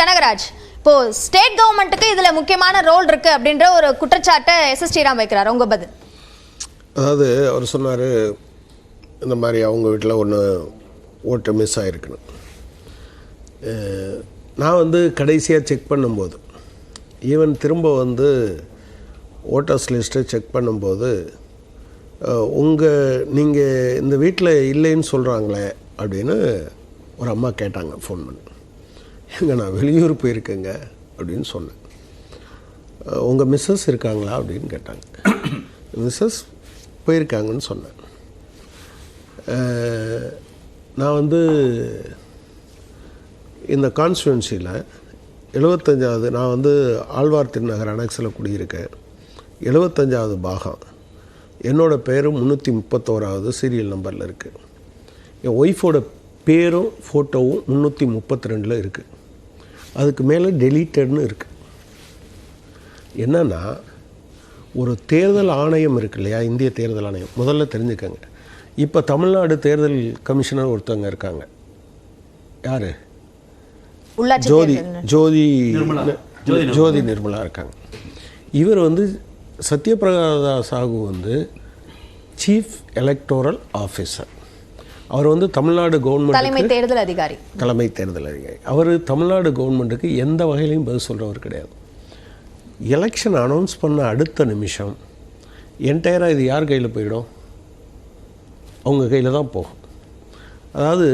கனகராஜ், இப்போ ஸ்டேட் கவர்மெண்ட்டுக்கு இதுல முக்கியமான ரோல் இருக்கு அப்படின்ற ஒரு குற்றச்சாட்டை எஸ்.எஸ். ஸ்ரீராம் வைக்கிறார். உங்க பதில்? அதாவது அவர் சொன்னார், இந்த மாதிரி அவங்க வீட்டில் ஒன்று ஓட்டு மிஸ் ஆகிருக்குன்னு. நான் கடைசியாக செக் பண்ணும்போது, ஈவன் திரும்ப ஓட்டர்ஸ் லிஸ்ட்டை செக் பண்ணும்போது, நீங்கள் இந்த வீட்டில் இல்லைன்னு சொல்கிறாங்களே அப்படின்னு ஒரு அம்மா கேட்டாங்க ஃபோன் பண்ணி. எங்கே நான் வெளியூர் போயிருக்கேங்க அப்படின்னு சொன்னேன். உங்கள் மிஸ்ஸஸ் இருக்காங்களா அப்படின்னு கேட்டாங்க. மிஸ்ஸஸ் போயிருக்காங்கன்னு சொன்னேன். நான் இந்த கான்ஸ்டுவன்சியில் 75வது, நான் ஆழ்வார் திருநகர் அனெக்ஸில் குடியிருக்கேன். 75வது பாகம் என்னோடய பேரும் 331வது சீரியல் நம்பரில் இருக்குது. என் ஒய்ஃபோட பேரும் ஃபோட்டோவும் 332 இருக்குது. அதுக்கு மேலே டெலீட்டட்னு இருக்குது. என்னென்னா, ஒரு தேர்தல் ஆணையம் இருக்கு இல்லையா, இந்திய தேர்தல் ஆணையம், முதல்ல தெரிஞ்சுக்கங்க. இப்போ தமிழ்நாடு தேர்தல் கமிஷனர் ஒருத்தவங்க இருக்காங்க. யார்? ஜோதி நிர்மலா இருக்காங்க. இவர் சத்யபிரகாதா சாகு சீஃப் எலக்டோரல் ஆஃபீஸர். அவர் தமிழ்நாடு கவர்மெண்ட் தலைமை தேர்தல் அதிகாரி. அவர் தமிழ்நாடு கவர்மெண்ட்டுக்கு எந்த வகையிலையும் பதில் சொல்கிறவர் கிடையாது. எலெக்ஷன் அனௌன்ஸ் பண்ண அடுத்த நிமிஷம் என்டையராக இது யார் கையில் போயிடும்? அவங்க கையில் தான் போகும். அதாவது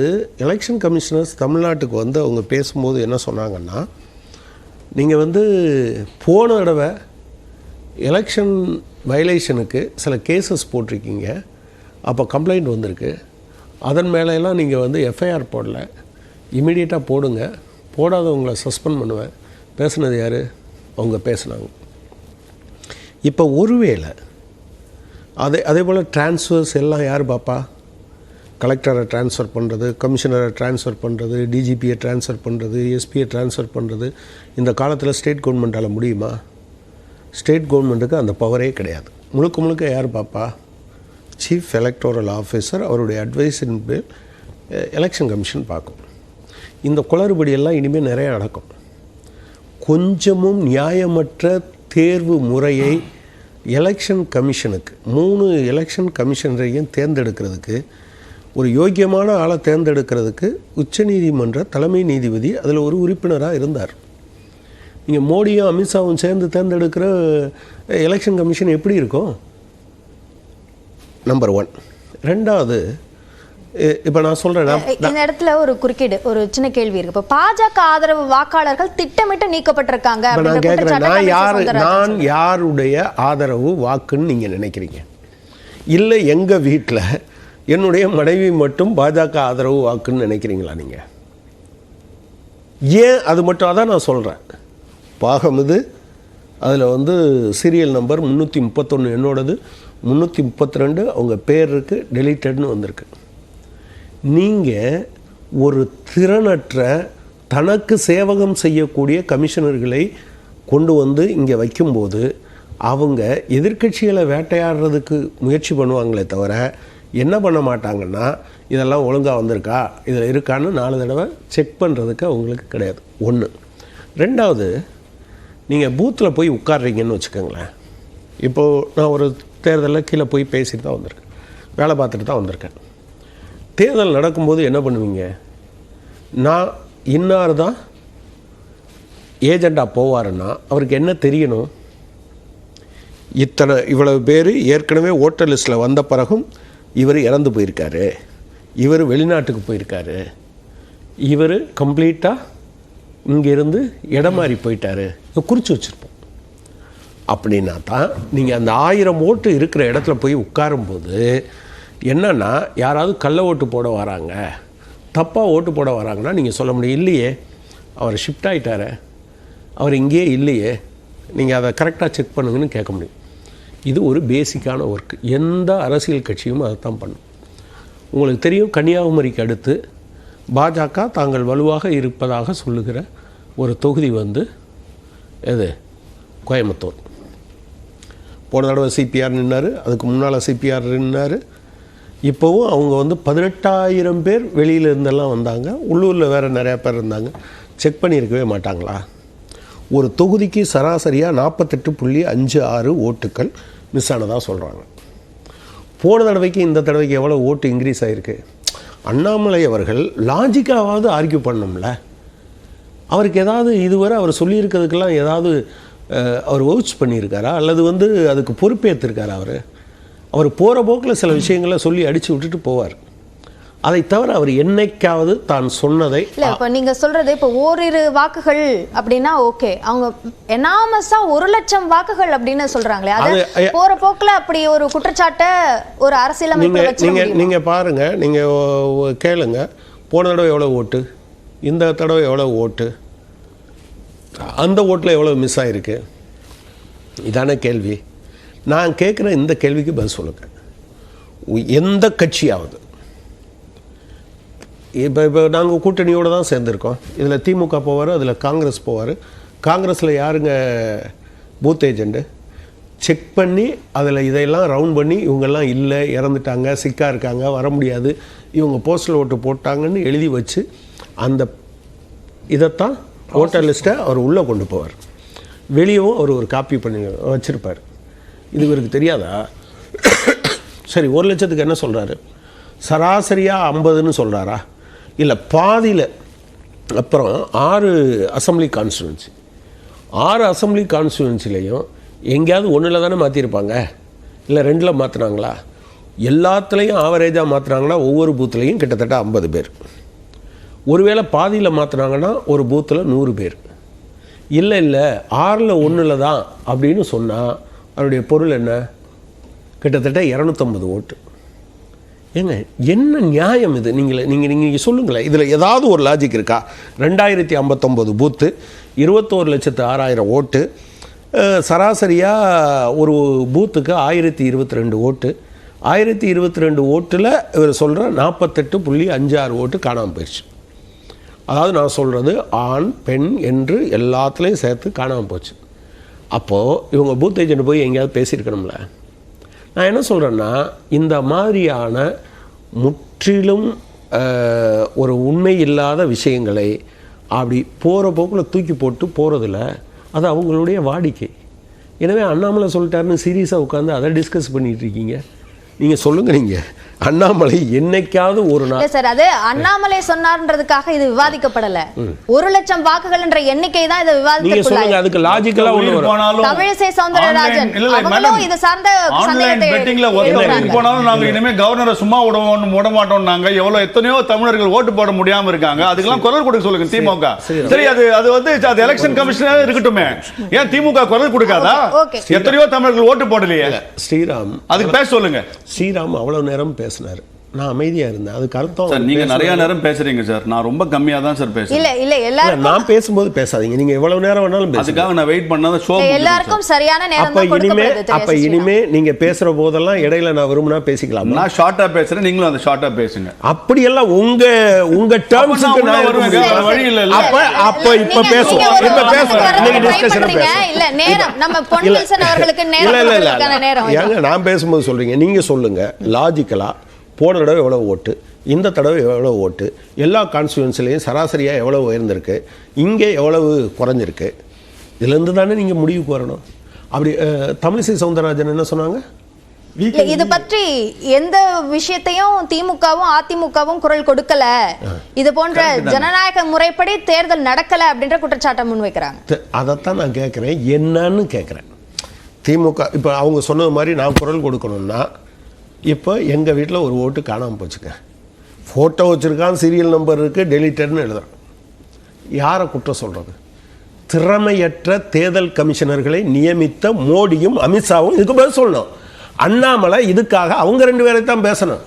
எலெக்ஷன் கமிஷனர்ஸ் தமிழ்நாட்டுக்கு அவங்க பேசும்போது என்ன சொன்னாங்கன்னா, நீங்கள் போன தடவை எலெக்ஷன் வயலேஷனுக்கு சில கேசஸ் போட்டிருக்கீங்க, அப்போ கம்ப்ளைண்ட் வந்திருக்கு, அதன் மேலெல்லாம் நீங்கள் எஃப்ஐஆர் போடல, இமீடியட்டாக போடுங்க, போடாதவங்களை சஸ்பெண்ட் பண்ணுவேன். பேசுனது யார்? அவங்க பேசுனாங்க. இப்போ ஒருவேளை அதே போல் ட்ரான்ஸ்ஃபர்ஸ் எல்லாம் யார் பாப்பா? கலெக்டரை ட்ரான்ஸ்ஃபர் பண்ணுறது, கமிஷனரை ட்ரான்ஸ்ஃபர் பண்ணுறது, டிஜிபியை ட்ரான்ஸ்ஃபர் பண்ணுறது, எஸ்பியை ட்ரான்ஸ்ஃபர் பண்ணுறது இந்த காலத்தில் ஸ்டேட் கவர்மெண்ட்டால் முடியுமா? ஸ்டேட் கவர்மெண்ட்டுக்கு அந்த பவரே கிடையாது. முழுக்க முழுக்க யார் பாப்பா? Chief electoral officer. அவருடைய அட்வைஸின் பேர் எலெக்ஷன் கமிஷன் பார்க்கும். இந்த குளறுபடியெல்லாம் இனிமேல் நிறையா நடக்கும். கொஞ்சமும் நியாயமற்ற தேர்வு முறையை எலெக்ஷன் கமிஷனுக்கு 3 எலெக்ஷன் கமிஷனரையும் தேர்ந்தெடுக்கிறதுக்கு, ஒரு யோக்கியமான ஆளை தேர்ந்தெடுக்கிறதுக்கு உச்சநீதிமன்ற தலைமை நீதிபதி அதில் ஒரு உறுப்பினராக இருந்தார். நீங்கள் மோடியும் அமித்ஷாவும் சேர்ந்து தேர்ந்தெடுக்கிற எலெக்ஷன் கமிஷன் எப்படி இருக்கும்? நம்பர் 1. ரெண்டாவது, இப்போ நான் சொல்கிறேன், இந்த இடத்துல ஒரு குறுக்கீடு, ஒரு சின்ன கேள்வி இருக்கு. இப்போ பாஜக ஆதரவு வாக்காளர்கள் திட்டமிட்டு நீக்கப்பட்டிருக்காங்க. நான் கேட்குறேன், நான் யாருடைய ஆதரவு வாக்குன்னு நீங்கள் நினைக்கிறீங்க? இல்லை எங்கள் வீட்டில் என்னுடைய மனைவி மட்டும் பாஜக ஆதரவு வாக்குன்னு நினைக்கிறீங்களா நீங்கள்? ஏன் அது மட்டும்? அதான் நான் சொல்கிறேன். பாகம் இது, அதில் சீரியல் நம்பர் 331 என்னோடது, 332 அவங்க பேர் இருக்குது, டெலீட்டட்னு வந்திருக்கு. நீங்கள் ஒரு திறனற்ற தனக்கு சேவகம் செய்யக்கூடிய கமிஷனர்களை கொண்டு இங்கே வைக்கும்போது அவங்க எதிர்க்கட்சிகளை வேட்டையாடுறதுக்கு முயற்சி பண்ணுவாங்களே தவிர என்ன பண்ண மாட்டாங்கன்னா, இதெல்லாம் ஒழுங்காக வந்திருக்கா, இதில் இருக்கான்னு 4 தடவை செக் பண்ணுறதுக்கு அவங்களுக்கு கிடையாது. 1. ரெண்டாவது, நீங்கள் பூத்தில் போய் உட்கார்றீங்கன்னு வச்சுக்கோங்களேன். இப்போது நான் ஒரு தேர்தலில் கீழே போய் பேசிட்டு தான் வந்திருக்கேன், வேலை பார்த்துட்டு தான் வந்திருக்கேன். தேர்தல் நடக்கும்போது என்ன பண்ணுவீங்க? நான் இன்னார் தான் ஏஜெண்டாக போவாருன்னா அவருக்கு என்ன தெரியணும்? இவ்வளவு பேர் ஏற்கனவே ஓட்டர் லிஸ்ட்டில் வந்த பிறகும் இவர் இறந்து போயிருக்காரு, இவர் வெளிநாட்டுக்கு போயிருக்காரு, இவர் கம்ப்ளீட்டாக இங்கேருந்து இடம் மாறி போயிட்டாரு, குறித்து வச்சுருப்போம். அப்படின்னா தான் நீங்கள் அந்த 1000 ஓட்டு இருக்கிற இடத்துல போய் உட்காரும்போது என்னன்னா, யாராவது கள்ள ஓட்டு போட வராங்க, தப்பாக ஓட்டு போட வராங்கன்னா நீங்கள் சொல்ல முடியும், இல்லையே அவர் ஷிஃப்ட் ஆகிட்டார, அவர் இங்கேயே இல்லையே, நீங்கள் அதை கரெக்டாக செக் பண்ணுங்கன்னு கேட்க முடியும். இது ஒரு பேசிக்கான ஒர்க்கு. எந்த அரசியல் கட்சியும் அதை தான் பண்ணும். உங்களுக்கு தெரியும், கன்னியாகுமரிக்கு அடுத்து பாஜக தாங்கள் வலுவாக இருப்பதாக சொல்லுகிற ஒரு தொகுதி எது? கோயம்புத்தூர். போன தடவை சிபிஆர் நின்னார், அதுக்கு முன்னால் சிபிஆர் நின்னார். இப்போவும் அவங்க 18,000 பேர் வெளியில் இருந்தெல்லாம் வந்தாங்க, உள்ளூரில் வேறு நிறையா பேர் இருந்தாங்க. செக் பண்ணியிருக்கவே மாட்டாங்களா? ஒரு தொகுதிக்கு சராசரியாக 48.56 ஓட்டுக்கள் மிஸ் ஆனதாக சொல்கிறாங்க. போன தடவைக்கு இந்த தடவைக்கு எவ்வளோ ஓட்டு இன்க்ரீஸ் ஆகிருக்கு? அண்ணாமலை அவர்கள் லாஜிக்காவது ஆர்கியூ பண்ணணும்ல. அவருக்கு ஏதாவது இதுவரை அவர் சொல்லியிருக்கிறதுக்கெல்லாம் ஏதாவது அவர் வவுச் பண்ணியிருக்காரா, அல்லது அதுக்கு பொறுப்பேற்றிருக்காரா? அவர் போகிற போக்கில் சில விஷயங்களை சொல்லி அடித்து விட்டுட்டு போவார். அதை தவிர அவர் என்னைக்காவது தான் சொன்னதை இல்லை. இப்போ நீங்கள் சொல்கிறது இப்போ ஓரிரு வாக்குகள் அப்படின்னா ஓகே, அவங்க எனாமஸா 1,00,000 வாக்குகள் அப்படின்னு சொல்கிறாங்களே, அது போகிற போக்கில் அப்படி ஒரு குற்றச்சாட்டை ஒரு அரசியலமைப்பு நீங்கள் பாருங்கள், நீங்கள் கேளுங்க. போன தடவை எவ்வளோ ஓட்டு, இந்த தடவை எவ்வளோ ஓட்டு, அந்த ஓட்டில் எவ்வளோ மிஸ் ஆகிருக்கு, இதான கேள்வி. நான் கேட்குற இந்த கேள்விக்கு பதில் சொல்லுங்க. எந்த கட்சியாவது இப்போ நாங்கள் கூட்டணியோடு தான் சேர்ந்துருக்கோம். இதில் திமுக போவார், அதில் காங்கிரஸ் போவார். காங்கிரஸில் யாருங்க பூத் ஏஜெண்ட்டு? செக் பண்ணி அதில் இதையெல்லாம் ரவுண்ட் பண்ணி இவங்கெல்லாம் இல்லை, இறந்துட்டாங்க, சிக்காக இருக்காங்க, வர முடியாது, இவங்க போஸ்டல் ஓட்டு போட்டாங்கன்னு எழுதி வச்சு அந்த இதைத்தான் ஓட்டர் லிஸ்ட்டை அவர் உள்ளே கொண்டு போவார். வெளியவும் அவர் ஒரு காப்பி பண்ணி வச்சுருப்பார். இது இவருக்கு தெரியாதா? சரி, 1,00,000க்கு என்ன சொல்கிறாரு? சராசரியாக 50ன்னு சொல்கிறாரா? இல்லை பாதியில். அப்புறம் 6 அசம்பிளி கான்ஸ்டிடுவன்சி, 6 அசம்பிளி கான்ஸ்டிடுவன்சிலையும் எங்கேயாவது ஒன்றில் தானே மாற்றிருப்பாங்க, இல்லை 2ல் மாற்றினாங்களா? எல்லாத்துலேயும் ஆவரேஜாக மாற்றினாங்கன்னா ஒவ்வொரு பூத்துலேயும் கிட்டத்தட்ட 50 பேர். ஒருவேளை பாதியில் மாற்றினாங்கன்னா ஒரு பூத்தில் 100 பேர். இல்லை 6ல் 1ல் தான் அப்படின்னு சொன்னால் அவருடைய பொருள் என்ன? கிட்டத்தட்ட 250 ஓட்டு. ஏங்க, என்ன நியாயம் இது? நீங்கள் சொல்லுங்களேன், இதில் ஏதாவது ஒரு லாஜிக் இருக்கா? 2059 பூத்து, 21,06,000 ஓட்டு, சராசரியாக ஒரு பூத்துக்கு 1022 ஓட்டு. 1022 ஓட்டில் இவர் சொல்கிற 48.56 ஓட்டு காணாமல் போயிடுச்சு. அதாவது நான் சொல்கிறது ஆண் பெண் என்று எல்லாத்துலேயும் சேர்த்து காணாமல் போச்சு. அப்போது இவங்க பூத் ஏஜென்ட் போய் எங்கேயாவது பேசியிருக்கணும்ல. நான் என்ன சொல்கிறேன்னா, இந்த மாதிரியான முற்றிலும் ஒரு உண்மை இல்லாத விஷயங்களை அப்படி போகிற போக்கில் தூக்கி போட்டு போகிறதில்ல, அது அவங்களுடைய வாடிக்கை. எனவே அண்ணாமலை சொல்லிட்டாருன்னு சீரியஸாக உட்காந்து அதை டிஸ்கஸ் பண்ணிகிட்டு இருக்கீங்க. நீங்கள் சொல்லுங்கள், நீங்கள் அண்ணாமலை என்னைக்காவது ஒரு நாள் சார் அது அண்ணாமலை சொன்னார்ன்றதுக்காக இது விவாதிக்கப்படல. 1,00,000 வாக்குகள் என்ற எண்ணிக்கை தான் இது விவாதிக்கப்படுது. அதுக்கு லாஜிக்கலா ஒண்ணு வரும். தமிழிசை சௌந்தரராஜன் அவங்களும் இது சார்ந்த சந்தேகத்தை போனாலும் நாங்க இனிமே கவர்னரை சும்மா விட மாட்டோம். நாங்க எவ்வளவு எத்தனையோ தமிழர்கள் ஓட்டு போட முடியாம இருக்காங்க. அதுக்கெல்லாம் குரல் கொடுக்க சொல்லுங்க திமுக. சரி, அது எலெக்ஷன் கமிஷனர் இருக்கட்டுமே, ஏன் திமுக குரல் கொடுக்காதா? எத்தனையோ தமிழர்கள் ஓட்டு போடலையே. ஸ்ரீராம் அதுக்கு பேச சொல்லுங்க. ஸ்ரீராம் அவ்வளவு நேரம் பேசினார், நான் அமைதியா இருந்தேன். அதுக்கு அர்த்தம் சார் நீங்க நிறைய நேரம் பேசுறீங்க சார். நான் ரொம்ப கம்மியா தான் சார் பேசுறேன். இல்ல எல்லாரும் நான் பேசும்போது பேசாதீங்க. நீங்க எவ்வளவு நேரம் வேணாலும் பேசுங்க. அதுக்காக நான் வெயிட் பண்ணாத ஷோ எல்லாருக்கும் சரியான நேரம் தான் கொடுக்கப்படுது. அப்ப இனிமே நீங்க பேசுற போதெல்லாம் இடையில நான் விரும்பினா பேசிக்கலாம். நான் ஷார்ட்டா பேசுறேன், நீங்களும் அந்த ஷார்ட்டா பேசுங்க. அப்படி எல்லாம் உங்க டர்ம்ஸ்க்கு நான் வருவேன். வழி இல்ல. அப்ப இப்ப பேசுவோம். இப்ப பேசுறோம். இன்னைக்கு டிஸ்கஷன் பேசுறோம். இல்ல நேரம் நம்ம பொன்னில்சன் அவர்களுக்கு நேரம் கொடுக்கிறதுக்கான நேரம். ஏங்க நான் பேசும்போது சொல்றீங்க, நீங்க சொல்லுங்க லாஜிக்கலா. போன தடவை எவ்வளோ ஓட்டு, இந்த தடவை எவ்வளோ ஓட்டு, எல்லா கான்ஸ்டியூன்சிலையும் சராசரியாக எவ்வளோ உயர்ந்திருக்கு, இங்கே எவ்வளவு குறைஞ்சிருக்கு, இதுலேருந்து தானே நீங்கள் முடிவுக்கு வரணும். அப்படி தமிழிசை சவுந்தரராஜன் என்ன சொன்னாங்க? இது பற்றி எந்த விஷயத்தையும் திமுகவும் அதிமுகவும் குரல் கொடுக்கல, இது போன்ற ஜனநாயக முறைப்படி தேர்தல் நடக்கல அப்படின்ற குற்றச்சாட்டை முன்வைக்கிறாங்க. அதைத்தான் நான் கேட்குறேன், என்னன்னு கேட்குறேன். திமுக இப்போ அவங்க சொன்னது மாதிரி நான் குரல் கொடுக்கணும்னா, இப்போ எங்கள் வீட்டில் ஒரு ஓட்டு காணாமல் போச்சுங்க. ஃபோட்டோ வச்சுருக்கான், சீரியல் நம்பர் இருக்குது, டெலிட்டட்னு எழுதுறான். யாரை குற்றம் சொல்கிறது? திறமையற்ற தேர்தல் கமிஷனர்களை நியமித்த மோடியும் அமித்ஷாவும் இதுக்கு பதில் சொல்லணும். அண்ணாமலை இதுக்காக அவங்க 2 பேரை தான் பேசணும்.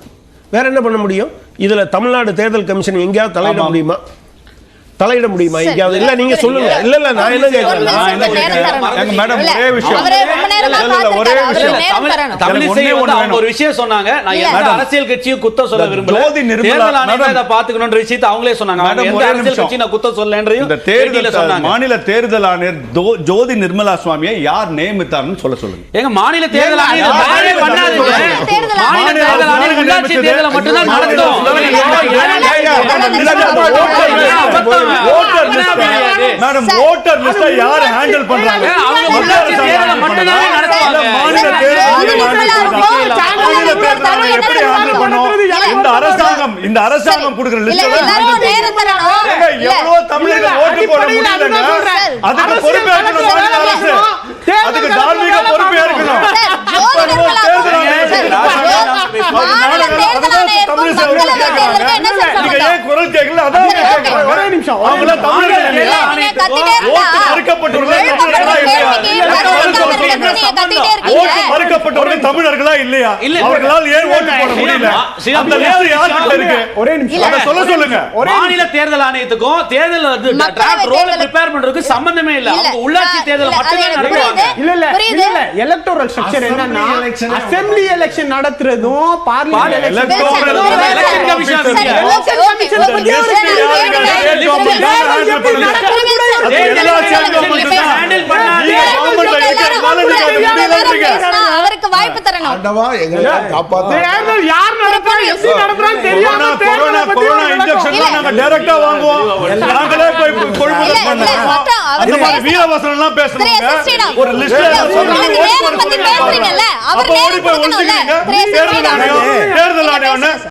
வேற என்ன பண்ண முடியும்? இதில் தமிழ்நாடு தேர்தல் கமிஷன் எங்கேயாவது தலையிட முடியுமா? எங்கேயாவது? இல்ல நீங்க சொல்லுங்க. இல்ல நான் என்ன கேக்குறேன், மேடம் ஒரே விஷயம் தமிழிசை அவங்க ஒரு விஷயம் சொன்னாங்க. நான் எந்த அரசியல் கட்சியும் குத்தம் சொல்ல விரும்பல. தேர்தல் ஆணையம் இத பாத்துக்கணும்ன்ற விஷயத்தை அவங்களே சொன்னாங்க. அவங்க எந்த அரசியல் கட்சியும் நான் குத்தம் சொல்லலன்றதையும் இந்த தேர்தல் சொன்னாங்க. மாநில தேர்தல் ஆணையர் ஜோதி நிர்மலா சுவாமியை யார் நியமித்தார்னு சொல்லுங்க. எங்க மாநில தேர்தல் ஆணையம் தயவே பண்ணாதீங்க. மாநில தேர்தல் ஆணையம் உள்ளாட்சி தேர்தலை மட்டும் தான் நடத்தும். மேடம் ஓட்டர் லிஸ்ட் யார் ஹேண்டில் பண்றாங்க? எப்படி ஹேண்டில் பண்ணும்? இந்த அரசாங்கம் கொடுக்கிற லிஸ்ட் எவ்வளவு தமிழர்கள் ஓட்டு போட முடியலங்க. அதுக்கு பொறுப்பேற்கணும் மாநில அரசு. அதுக்கு தார்மீக பொறுப்பேற்கணும். குரல் கேட்கல. அதான் ஒரே நிமிஷம் மறுக்கப்பட்டவர்கள் தமிழர்களா இல்லையா? அவர்களால் ஏன் ஓட்டு போட முடியல? அந்த லிஸ்ட் யார்கிட்ட இருக்கு? ஒரே நிமிஷம் அத சொல்லுங்க. மாநில தேர்தல் ஆணையத்துக்கும் தேர்தல் டிராஃப்ட் ரோல் பிரிப்பேர் பண்றதுக்கு சம்பந்தமே இல்ல. அவங்க உள்ளாட்சி தேர்தல் மட்டுமே நடத்துவாங்க. இல்ல எலக்டோரல் ஸ்ட்ரக்சர் என்னன்னா அசெம்பிளி எலெக்ஷன் நடத்துறதும் பார்லிமென்ட் எலெக்ஷன் கமிஷன் அவருக்கு வாய்ப்பு தரணும். யார் நடத்துறாங்க எப்படி நடத்துறாங்க தெரியாம கொரோனா இன்ஜெக்ஷன் நாங்க டைரக்டா வாங்குவோம். நாங்களே போய் கொள்முதல் பண்ணோம். அந்த மாதிரி வீரவசனம் எல்லாம் பேசுறாங்க. ஒரு லிஸ்ட் பத்தி பேசுறீங்கல்ல அவர் தேர்தல் ஆணையம்